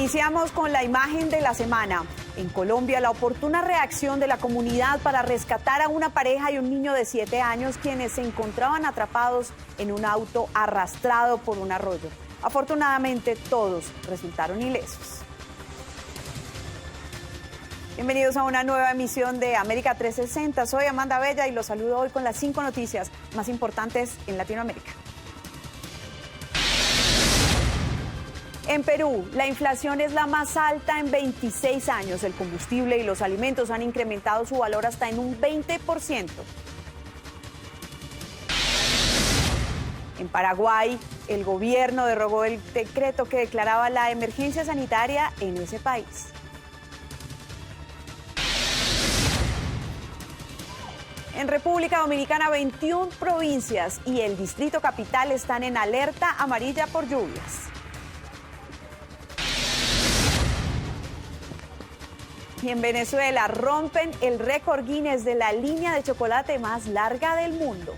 Iniciamos con la imagen de la semana. En Colombia, la oportuna reacción de la comunidad para rescatar a una pareja y un niño de 7 años quienes se encontraban atrapados en un auto arrastrado por un arroyo. Afortunadamente, todos resultaron ilesos. Bienvenidos a una nueva emisión de América 360. Soy Amanda Bella y los saludo hoy con las 5 noticias más importantes en Latinoamérica. En Perú, la inflación es la más alta en 26 años. El combustible y los alimentos han incrementado su valor hasta en un 20%. En Paraguay, el gobierno derogó el decreto que declaraba la emergencia sanitaria en ese país. En República Dominicana, 21 provincias y el Distrito Capital están en alerta amarilla por lluvias. Y en Venezuela rompen el récord Guinness de la línea de chocolate más larga del mundo.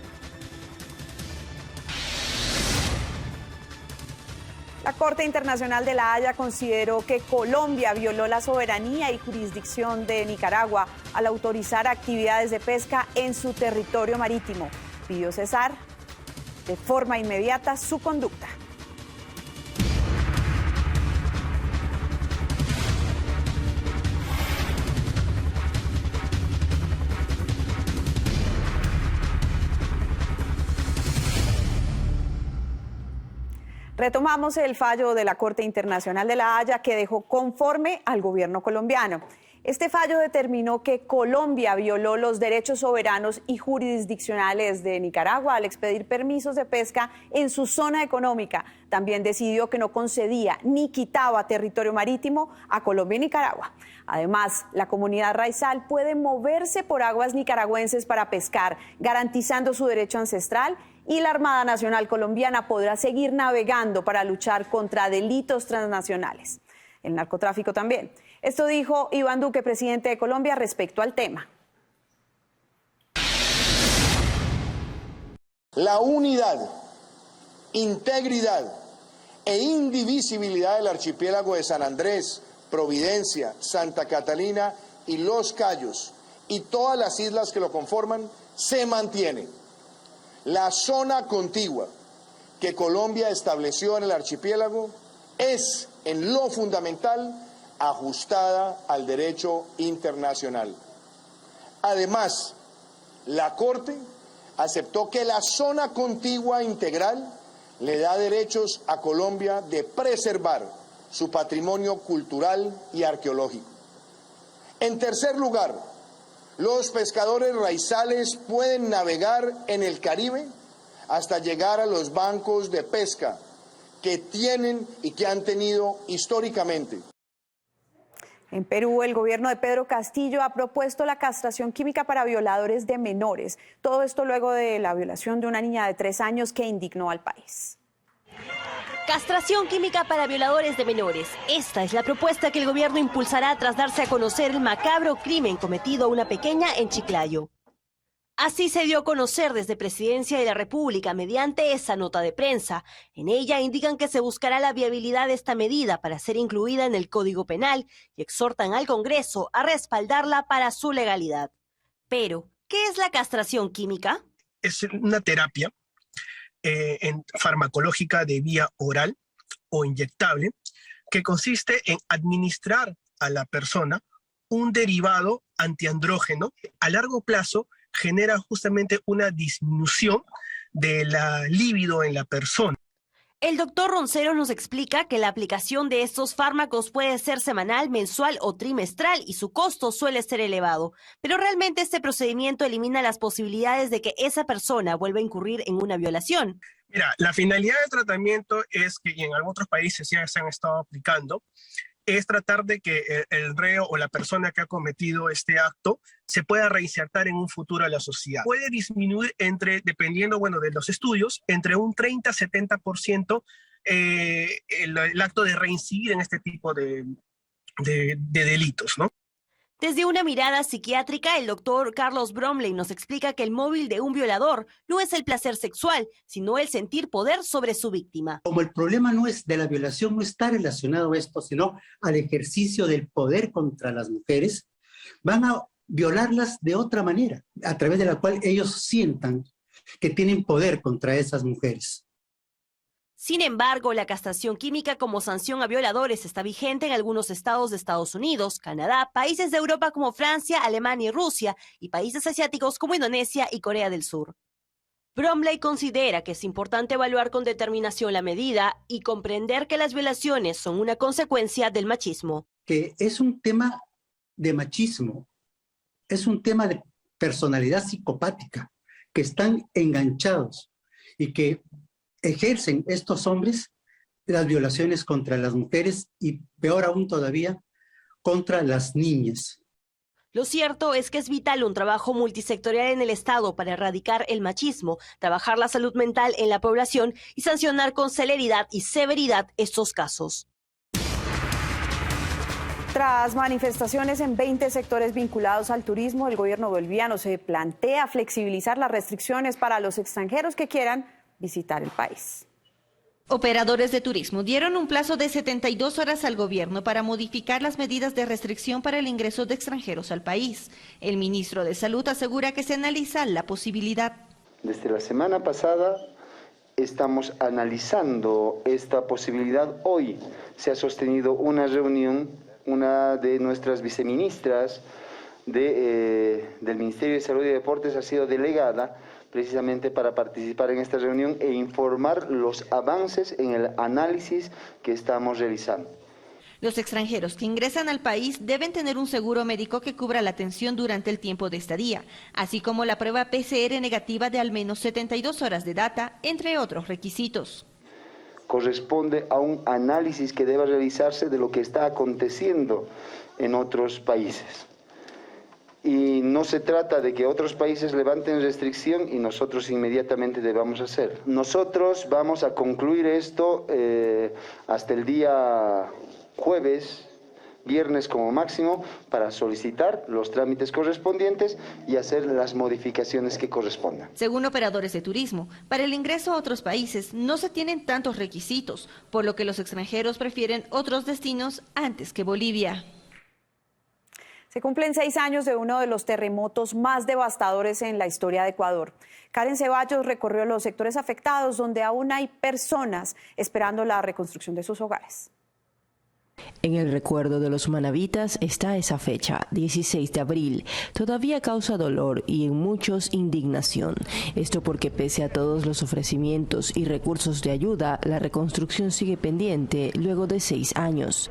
La Corte Internacional de La Haya consideró que Colombia violó la soberanía y jurisdicción de Nicaragua al autorizar actividades de pesca en su territorio marítimo. Pidió cesar de forma inmediata su conducta. Retomamos el fallo de la Corte Internacional de La Haya que dejó conforme al gobierno colombiano. Este fallo determinó que Colombia violó los derechos soberanos y jurisdiccionales de Nicaragua al expedir permisos de pesca en su zona económica. También decidió que no concedía ni quitaba territorio marítimo a Colombia y Nicaragua. Además, la comunidad raizal puede moverse por aguas nicaragüenses para pescar, garantizando su derecho ancestral, y la Armada Nacional Colombiana podrá seguir navegando para luchar contra delitos transnacionales. El narcotráfico también. Esto dijo Iván Duque, presidente de Colombia, respecto al tema. La unidad, integridad e indivisibilidad del archipiélago de San Andrés, Providencia, Santa Catalina y Los Cayos y todas las islas que lo conforman se mantiene. La zona contigua que Colombia estableció en el archipiélago es, en lo fundamental, ajustada al derecho internacional. Además, la Corte aceptó que la zona contigua integral le da derechos a Colombia de preservar su patrimonio cultural y arqueológico. En tercer lugar, los pescadores raizales pueden navegar en el Caribe hasta llegar a los bancos de pesca que tienen y que han tenido históricamente. En Perú, el gobierno de Pedro Castillo ha propuesto la castración química para violadores de menores. Todo esto luego de la violación de una niña de 3 años que indignó al país. Castración química para violadores de menores. Esta es la propuesta que el gobierno impulsará tras darse a conocer el macabro crimen cometido a una pequeña en Chiclayo. Así se dio a conocer desde Presidencia de la República mediante esa nota de prensa. En ella indican que se buscará la viabilidad de esta medida para ser incluida en el Código Penal y exhortan al Congreso a respaldarla para su legalidad. Pero, ¿qué es la castración química? Es una terapia farmacológica de vía oral o inyectable que consiste en administrar a la persona un derivado antiandrógeno. A largo plazo genera justamente una disminución de la libido en la persona. El doctor Roncero nos explica que la aplicación de estos fármacos puede ser semanal, mensual o trimestral y su costo suele ser elevado. Pero realmente este procedimiento elimina las posibilidades de que esa persona vuelva a incurrir en una violación. Mira, la finalidad del tratamiento es que, y en algunos otros países ya se han estado aplicando, es tratar de que el reo o la persona que ha cometido este acto se pueda reinsertar en un futuro a la sociedad. Puede disminuir dependiendo, de los estudios, entre un 30 a 70% el acto de reincidir en este tipo de delitos, ¿no? Desde una mirada psiquiátrica, el doctor Carlos Bromley nos explica que el móvil de un violador no es el placer sexual, sino el sentir poder sobre su víctima. Como el problema no es de la violación, no está relacionado a esto, sino al ejercicio del poder contra las mujeres, van a violarlas de otra manera, a través de la cual ellos sientan que tienen poder contra esas mujeres. Sin embargo, la castración química como sanción a violadores está vigente en algunos estados de Estados Unidos, Canadá, países de Europa como Francia, Alemania y Rusia, y países asiáticos como Indonesia y Corea del Sur. Bromley considera que es importante evaluar con determinación la medida y comprender que las violaciones son una consecuencia del machismo. Que es un tema de machismo, es un tema de personalidad psicopática, que están enganchados y que ejercen estos hombres las violaciones contra las mujeres y, peor aún todavía, contra las niñas. Lo cierto es que es vital un trabajo multisectorial en el Estado para erradicar el machismo, trabajar la salud mental en la población y sancionar con celeridad y severidad estos casos. Tras manifestaciones en 20 sectores vinculados al turismo, el gobierno boliviano se plantea flexibilizar las restricciones para los extranjeros que quieran visitar el país. Operadores de turismo dieron un plazo de 72 horas al gobierno para modificar las medidas de restricción para el ingreso de extranjeros al país. El ministro de Salud asegura que se analiza la posibilidad. Desde la semana pasada estamos analizando esta posibilidad. Hoy se ha sostenido una reunión, una de nuestras viceministras del Ministerio de Salud y Deportes ha sido delegada precisamente para participar en esta reunión e informar los avances en el análisis que estamos realizando. Los extranjeros que ingresan al país deben tener un seguro médico que cubra la atención durante el tiempo de estadía, así como la prueba PCR negativa de al menos 72 horas de data, entre otros requisitos. Corresponde a un análisis que deba realizarse de lo que está aconteciendo en otros países. Y no se trata de que otros países levanten restricción y nosotros inmediatamente debamos hacer. Nosotros vamos a concluir esto hasta el día jueves, viernes como máximo, para solicitar los trámites correspondientes y hacer las modificaciones que correspondan. Según operadores de turismo, para el ingreso a otros países no se tienen tantos requisitos, por lo que los extranjeros prefieren otros destinos antes que Bolivia. Se cumplen 6 años de uno de los terremotos más devastadores en la historia de Ecuador. Karen Ceballos recorrió los sectores afectados donde aún hay personas esperando la reconstrucción de sus hogares. En el recuerdo de los manavitas está esa fecha, 16 de abril. Todavía causa dolor y en muchos indignación. Esto porque pese a todos los ofrecimientos y recursos de ayuda, la reconstrucción sigue pendiente luego de 6 años.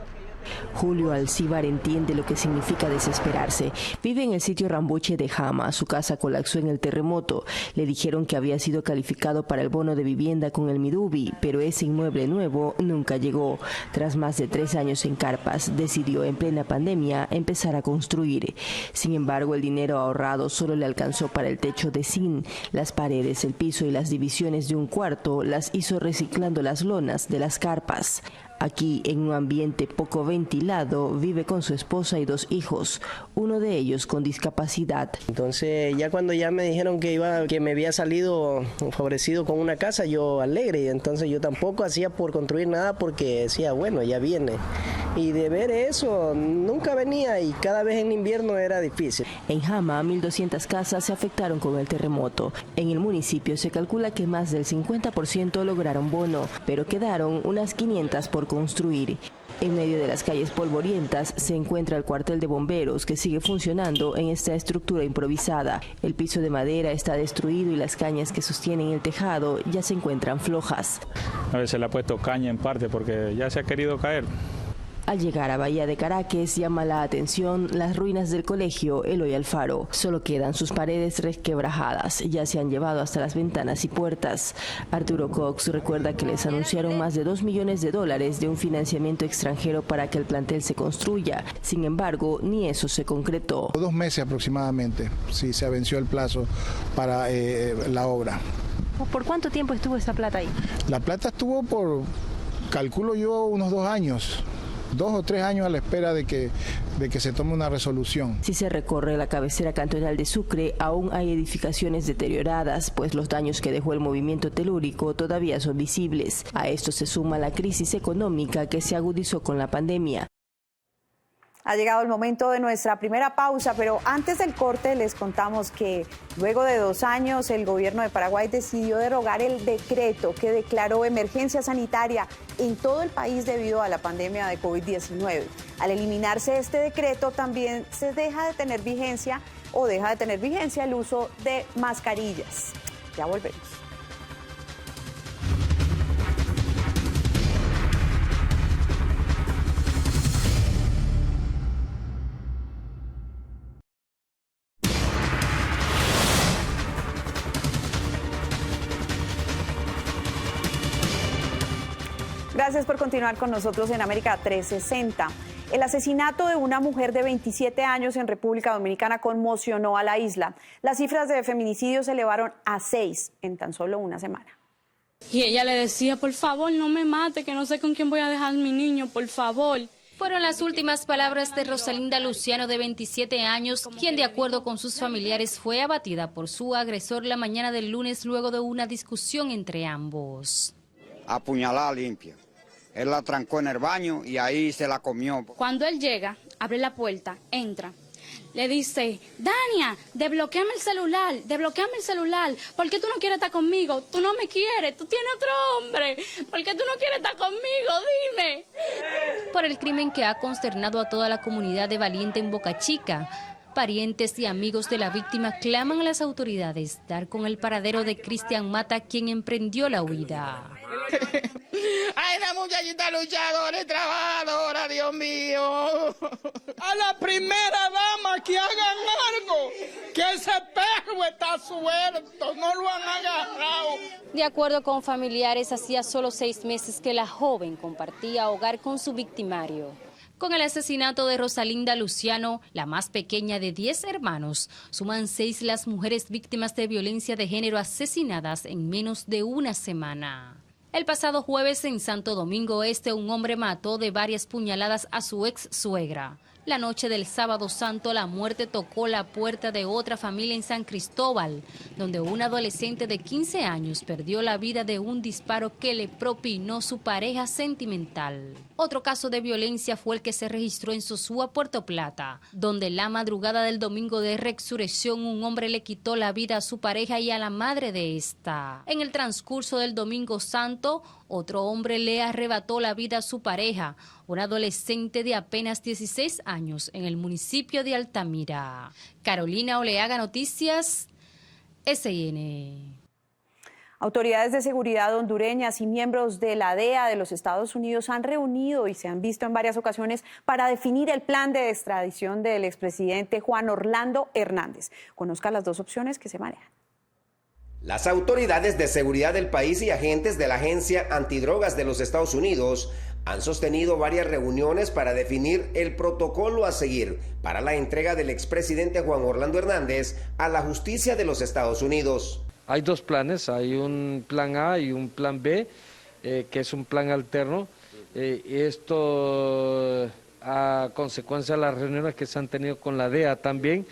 Julio Alcíbar entiende lo que significa desesperarse. Vive en el sitio Rambuche de Jama. Su casa colapsó en el terremoto. Le dijeron que había sido calificado para el bono de vivienda con el Midubi, pero ese inmueble nuevo nunca llegó. Tras más de 3 años en carpas, decidió en plena pandemia empezar a construir. Sin embargo, el dinero ahorrado solo le alcanzó para el techo de zinc. Las paredes, el piso y las divisiones de un cuarto las hizo reciclando las lonas de las carpas. Aquí, en un ambiente poco ventilado, vive con su esposa y 2 hijos, uno de ellos con discapacidad. Entonces, ya cuando ya me dijeron que me había salido favorecido con una casa, yo alegre, y entonces yo tampoco hacía por construir nada porque decía, bueno, ya viene. Y de ver eso, nunca venía y cada vez en invierno era difícil. En Jama, 1.200 casas se afectaron con el terremoto. En el municipio se calcula que más del 50% lograron bono, pero quedaron unas 500 por construir. En medio de las calles polvorientas se encuentra el cuartel de bomberos que sigue funcionando en esta estructura improvisada. El piso de madera está destruido y las cañas que sostienen el tejado ya se encuentran flojas. A veces le ha puesto caña en parte porque ya se ha querido caer. Al llegar a Bahía de Caracas llama la atención las ruinas del colegio Eloy Alfaro. Solo quedan sus paredes resquebrajadas, ya se han llevado hasta las ventanas y puertas. Arturo Cox recuerda que les anunciaron más de $2 millones de un financiamiento extranjero para que el plantel se construya. Sin embargo, ni eso se concretó. 2 meses aproximadamente, sí, se venció el plazo para la obra. ¿Por cuánto tiempo estuvo esa plata ahí? La plata estuvo por, calculo yo, unos 2 años. 2 o 3 años a la espera de que de que se tome una resolución. Si se recorre la cabecera cantonal de Sucre, aún hay edificaciones deterioradas, pues los daños que dejó el movimiento telúrico todavía son visibles. A esto se suma la crisis económica que se agudizó con la pandemia. Ha llegado el momento de nuestra primera pausa, pero antes del corte les contamos que luego de 2 años el gobierno de Paraguay decidió derogar el decreto que declaró emergencia sanitaria en todo el país debido a la pandemia de COVID-19. Al eliminarse este decreto también se deja de tener vigencia el uso de mascarillas. Ya volvemos. Gracias por continuar con nosotros en América 360. El asesinato de una mujer de 27 años en República Dominicana conmocionó a la isla. Las cifras de feminicidios se elevaron a 6 en tan solo una semana. Y ella le decía, por favor, no me mate, que no sé con quién voy a dejar a mi niño, por favor. Fueron las últimas palabras de Rosalinda Luciano, de 27 años, quien de acuerdo con sus familiares fue abatida por su agresor la mañana del lunes luego de una discusión entre ambos. Apuñalada limpia. Él la trancó en el baño y ahí se la comió. Cuando él llega, abre la puerta, entra. Le dice, Dania, desbloquéame el celular. ¿Por qué tú no quieres estar conmigo? Tú no me quieres, tú tienes otro hombre. ¿Por qué tú no quieres estar conmigo? Dime. Por el crimen que ha consternado a toda la comunidad de Valiente en Boca Chica, parientes y amigos de la víctima claman a las autoridades dar con el paradero de Cristian Mata, quien emprendió la huida. ¡Ay, la muchachita luchadora y trabajadora, Dios mío! A la primera dama que hagan algo, que ese perro está suelto, no lo han agarrado. De acuerdo con familiares, hacía solo 6 meses que la joven compartía hogar con su victimario. Con el asesinato de Rosalinda Luciano, la más pequeña de 10 hermanos, suman 6 las mujeres víctimas de violencia de género asesinadas en menos de una semana. El pasado jueves en Santo Domingo Este, un hombre mató de varias puñaladas a su ex suegra. La noche del sábado santo, la muerte tocó la puerta de otra familia en San Cristóbal, donde un adolescente de 15 años perdió la vida de un disparo que le propinó su pareja sentimental. Otro caso de violencia fue el que se registró en Sosúa, Puerto Plata, donde la madrugada del domingo de resurrección un hombre le quitó la vida a su pareja y a la madre de esta. En el transcurso del domingo santo, otro hombre le arrebató la vida a su pareja, un adolescente de apenas 16 años, en el municipio de Altamira. Carolina Oleaga, Noticias, SIN. Autoridades de seguridad hondureñas y miembros de la DEA de los Estados Unidos han reunido y se han visto en varias ocasiones para definir el plan de extradición del expresidente Juan Orlando Hernández. Conozca las 2 opciones que se manejan. Las autoridades de seguridad del país y agentes de la Agencia Antidrogas de los Estados Unidos han sostenido varias reuniones para definir el protocolo a seguir para la entrega del expresidente Juan Orlando Hernández a la justicia de los Estados Unidos. Hay 2 planes, hay un plan A y un plan B, que es un plan alterno. Esto a consecuencia de las reuniones que se han tenido con la DEA también,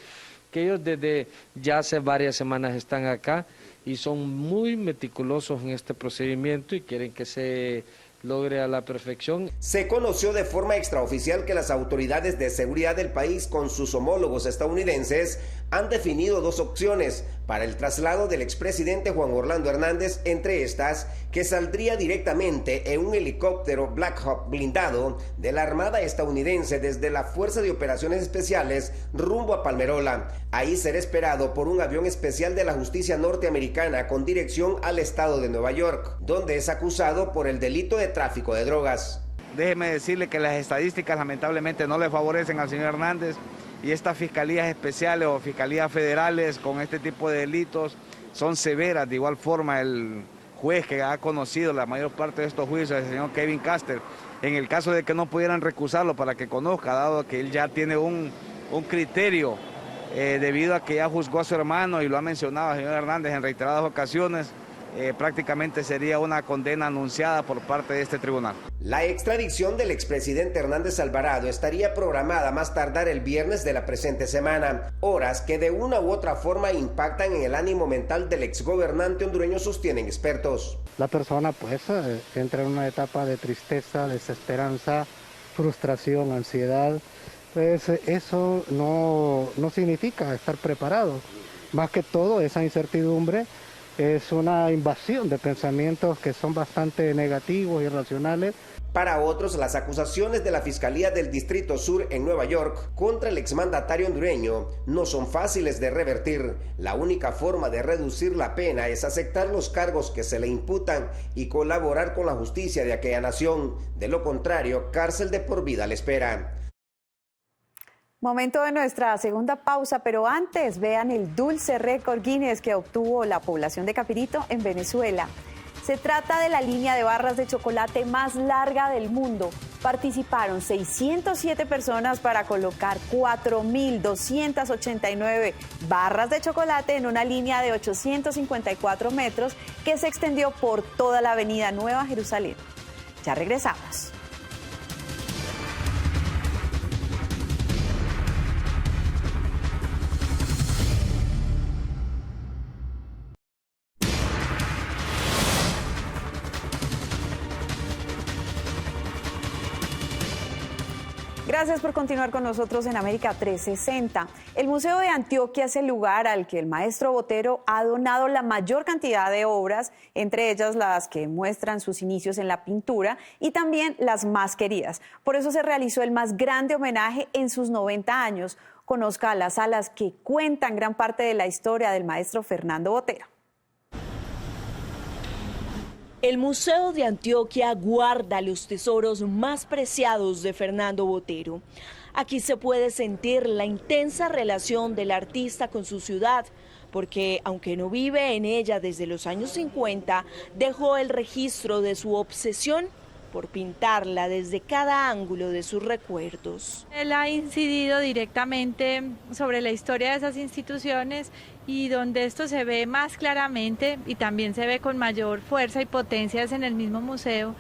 que ellos desde ya hace varias semanas están acá y son muy meticulosos en este procedimiento y quieren que se logre a la perfección. Se conoció de forma extraoficial que las autoridades de seguridad del país con sus homólogos estadounidenses han definido 2 opciones para el traslado del expresidente Juan Orlando Hernández, entre estas que saldría directamente en un helicóptero Black Hawk blindado de la Armada estadounidense desde la Fuerza de Operaciones Especiales rumbo a Palmerola. Ahí será esperado por un avión especial de la justicia norteamericana con dirección al estado de Nueva York, donde es acusado por el delito de tráfico de drogas. Déjeme decirle que las estadísticas lamentablemente no le favorecen al señor Hernández y estas fiscalías especiales o fiscalías federales con este tipo de delitos son severas. De igual forma el juez que ha conocido la mayor parte de estos juicios, el señor Kevin Caster, en el caso de que no pudieran recusarlo para que conozca, dado que él ya tiene un criterio debido a que ya juzgó a su hermano y lo ha mencionado el señor Hernández en reiteradas ocasiones, prácticamente sería una condena anunciada por parte de este tribunal. La extradición del expresidente Hernández Alvarado estaría programada más tardar el viernes de la presente semana, horas que de una u otra forma impactan en el ánimo mental del exgobernante hondureño, sostienen expertos. La persona pues entra en una etapa de tristeza, desesperanza, frustración, ansiedad. Pues eso no significa estar preparado. Más que todo, esa incertidumbre es una invasión de pensamientos que son bastante negativos, irracionales. Para otros, las acusaciones de la Fiscalía del Distrito Sur en Nueva York contra el exmandatario hondureño no son fáciles de revertir. La única forma de reducir la pena es aceptar los cargos que se le imputan y colaborar con la justicia de aquella nación. De lo contrario, cárcel de por vida le espera. Momento de nuestra segunda pausa, pero antes vean el dulce récord Guinness que obtuvo la población de Capirito en Venezuela. Se trata de la línea de barras de chocolate más larga del mundo. Participaron 607 personas para colocar 4.289 barras de chocolate en una línea de 854 metros que se extendió por toda la avenida Nueva Jerusalén. Ya regresamos. Gracias por continuar con nosotros en América 360. El Museo de Antioquia es el lugar al que el maestro Botero ha donado la mayor cantidad de obras, entre ellas las que muestran sus inicios en la pintura y también las más queridas. Por eso se realizó el más grande homenaje en sus 90 años. Conozca las salas que cuentan gran parte de la historia del maestro Fernando Botero. El Museo de Antioquia guarda los tesoros más preciados de Fernando Botero. Aquí se puede sentir la intensa relación del artista con su ciudad, porque aunque no vive en ella desde los años 50, dejó el registro de su obsesión por pintarla desde cada ángulo de sus recuerdos. Él ha incidido directamente sobre la historia de esas instituciones y donde esto se ve más claramente y también se ve con mayor fuerza y potencia es en el mismo museo,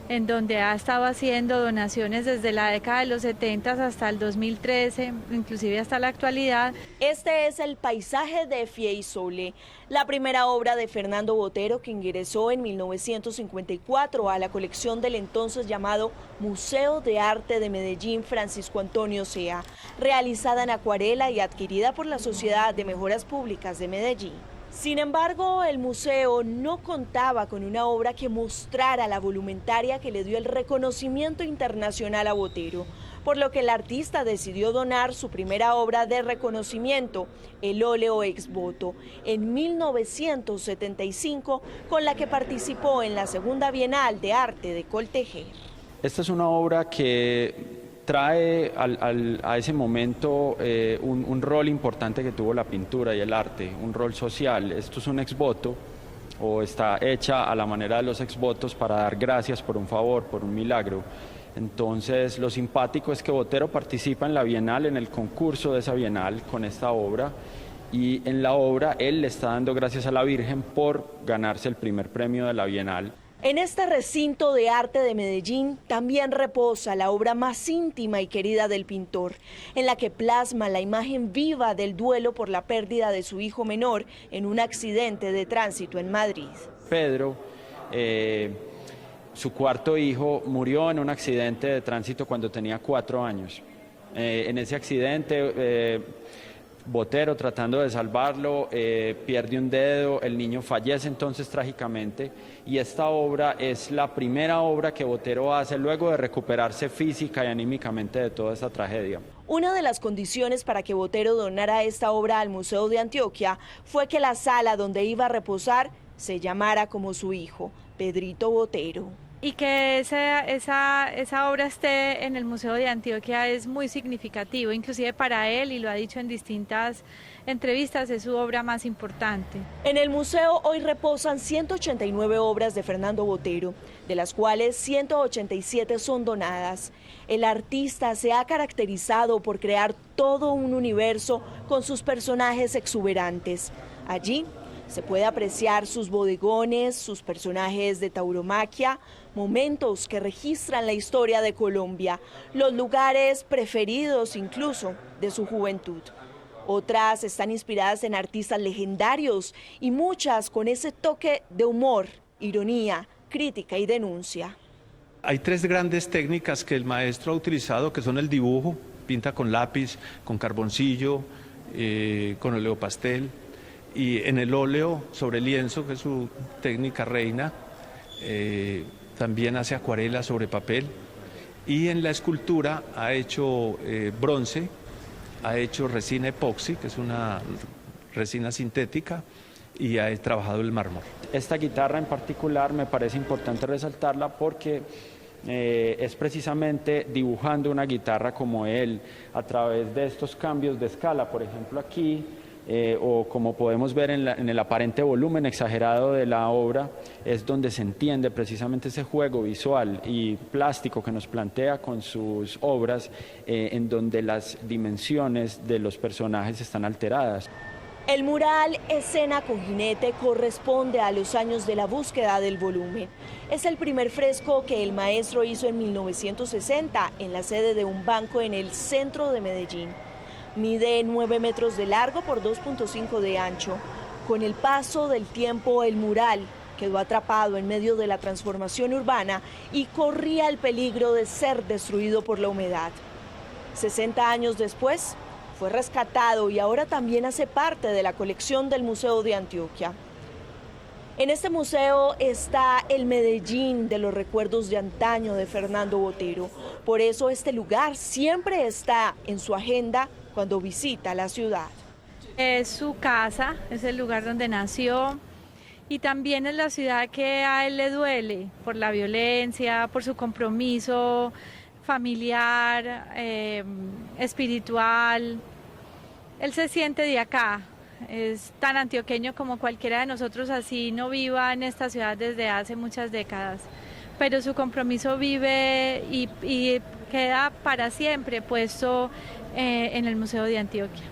en donde ha estado haciendo donaciones desde la década de los 70 hasta el 2013, inclusive hasta la actualidad. Este es el paisaje de Fiesole, la primera obra de Fernando Botero que ingresó en 1954 a la colección del entonces llamado Museo de Arte de Medellín Francisco Antonio Sea, realizada en acuarela y adquirida por la Sociedad de Mejoras Públicas de Medellín. Sin embargo, el museo no contaba con una obra que mostrara la volumentaria que le dio el reconocimiento internacional a Botero, por lo que el artista decidió donar su primera obra de reconocimiento, el óleo ex voto, en 1975, con la que participó en la Segunda Bienal de Arte de Coltejer. Esta es una obra que trae a ese momento un rol importante que tuvo la pintura y el arte, un rol social. Esto es un ex voto, o está hecha a la manera de los ex votos para dar gracias por un favor, por un milagro. Entonces, lo simpático es que Botero participa en la Bienal, en el concurso de esa Bienal con esta obra, y en la obra él le está dando gracias a la Virgen por ganarse el primer premio de la Bienal. En este recinto de arte de Medellín también reposa la obra más íntima y querida del pintor, en la que plasma la imagen viva del duelo por la pérdida de su hijo menor en un accidente de tránsito en Madrid. Pedro, su cuarto hijo, murió en un accidente de tránsito cuando tenía 4 años. En ese accidente, Botero, tratando de salvarlo, pierde un dedo, el niño fallece entonces trágicamente, y esta obra es la primera obra que Botero hace luego de recuperarse física y anímicamente de toda esta tragedia. Una de las condiciones para que Botero donara esta obra al Museo de Antioquia fue que la sala donde iba a reposar se llamara como su hijo, Pedrito Botero. Y que esa obra esté en el Museo de Antioquia es muy significativo, inclusive para él, y lo ha dicho en distintas entrevistas, es su obra más importante. En el museo hoy reposan 189 obras de Fernando Botero, de las cuales 187 son donadas. El artista se ha caracterizado por crear todo un universo con sus personajes exuberantes. Allí Se puede apreciar sus bodegones, sus personajes de tauromaquia, momentos que registran la historia de Colombia, los lugares preferidos incluso de su juventud. Otras están inspiradas en artistas legendarios y muchas con ese toque de humor, ironía, crítica y denuncia. Hay tres grandes técnicas que el maestro ha utilizado, que son el dibujo, pinta con lápiz, con carboncillo, con oleopastel, y en el óleo sobre lienzo, que es su técnica reina, también hace acuarela sobre papel, y en la escultura ha hecho bronce, ha hecho resina epoxi, que es una resina sintética, y ha trabajado el mármol. Esta guitarra en particular me parece importante resaltarla porque es precisamente dibujando una guitarra como él, a través de estos cambios de escala, por ejemplo aquí, o como podemos ver en el aparente volumen exagerado de la obra, es donde se entiende precisamente ese juego visual y plástico que nos plantea con sus obras, en donde las dimensiones de los personajes están alteradas. El mural Escena con jinete corresponde a los años de la búsqueda del volumen. Es el primer fresco que el maestro hizo en 1960 en la sede de un banco en el centro de Medellín. Mide 9 metros de largo por 2.5 de ancho. Con el paso del tiempo, el mural quedó atrapado en medio de la transformación urbana y corría el peligro de ser destruido por la humedad. 60 años después, fue rescatado y ahora también hace parte de la colección del Museo de Antioquia. En este museo está el Medellín de los recuerdos de antaño de Fernando Botero. Por eso este lugar siempre está en su agenda cuando visita la ciudad. Es su casa, es el lugar donde nació y también es la ciudad que a él le duele por la violencia, por su compromiso familiar, espiritual. Él se siente de acá, es tan antioqueño como cualquiera de nosotros, así no viva en esta ciudad desde hace muchas décadas, pero su compromiso vive y queda para siempre puesto en el Museo de Antioquia.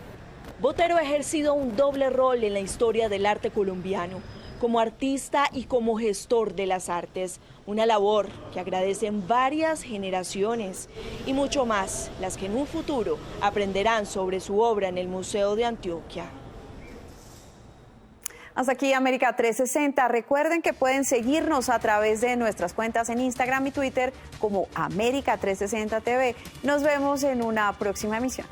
Botero ha ejercido un doble rol en la historia del arte colombiano, como artista y como gestor de las artes, una labor que agradecen varias generaciones y mucho más las que en un futuro aprenderán sobre su obra en el Museo de Antioquia. Hasta aquí América 360. Recuerden que pueden seguirnos a través de nuestras cuentas en Instagram y Twitter como América 360 TV. Nos vemos en una próxima emisión.